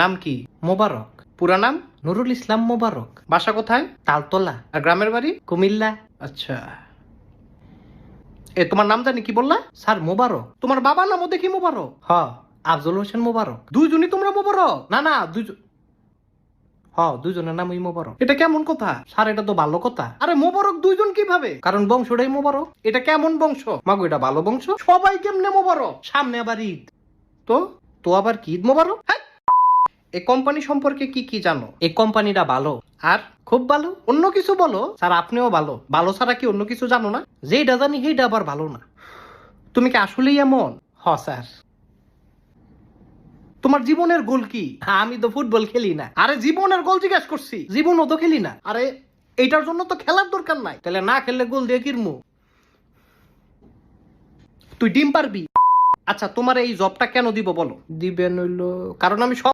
নাম কি? মোবারক। পুরা নাম? নুরুল ইসলাম মোবারক। বাসা কোথায়? তালতলা। আর গ্রামের বাড়ি? কুমিল্লা। আচ্ছা। তোমার নাম জানি কি বললা? স্যার মোবারক। তোমার বাবার নামও দেখি মোবারক। আফজল হোসেন মোবারক। দুইজনই তোমরা মোবারক? না না, দুইজন। দুইজনের নামই মোবারক। এটা কেমন কথা? স্যার এটা তো ভালো কথা। আরে মোবারক দুইজন কিভাবে? কারণ বংশটাই মোবারক। এটা কেমন বংশ? মাগো এটা ভালো বংশ। সবাই কেমনে মোবারক? সামনে আবার ঈদ। তো তো আবার কি ঈদ মোবারক? হ্যাঁ। এই কোম্পানি সম্পর্কে কি কি জানো? এই কোম্পানিটা ভালো। আর খুব ভালো? অন্য কিছু বলো। স্যার আপনিও ভালো। ভালো ছাড়া কি অন্য কিছু জানো না? যেটা জানি সেইটা আবার ভালো না। তুমি কি আসলেই এমন? স্যার। তোমার জীবনের গোল কি? আমি তো ফুটবল খেলি না। আরে জীবনের গোল জিজ্ঞাসা করছি। জীবনও তো খেলি না। আরে এইটার জন্য তো খেলার দরকার নাই। তাহলে না খেললে গোল দিয়ে কিরমু? তুই ডিম পারবি? আচ্ছা তোমার এই জবটা কেন দিব বলো? দিবেন হইলো কারণ আমি সব